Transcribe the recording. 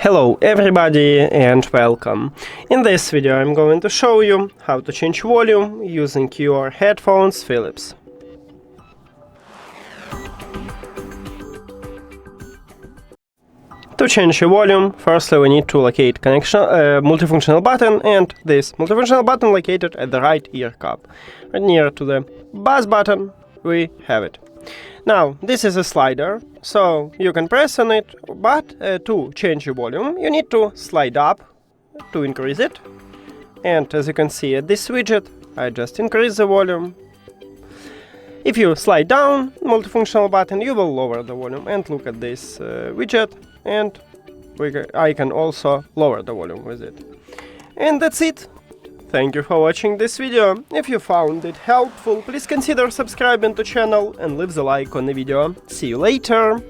Hello everybody and welcome. In this video I'm going to show you how to change volume using your headphones Philips. To change the volume, firstly we need to locate multifunctional button, and this multifunctional button located at the right ear cup. Right near to the bass button we have it. Now, this is a slider, so you can press on it, but to change the volume, you need to slide up to increase it. And as you can see at this widget, I just increase the volume. If you slide down multifunctional button, you will lower the volume. And look at this widget, and I can also lower the volume with it. And that's it. Thank you for watching this video. If you found it helpful, please consider subscribing to the channel and leave the like on the video. See you later!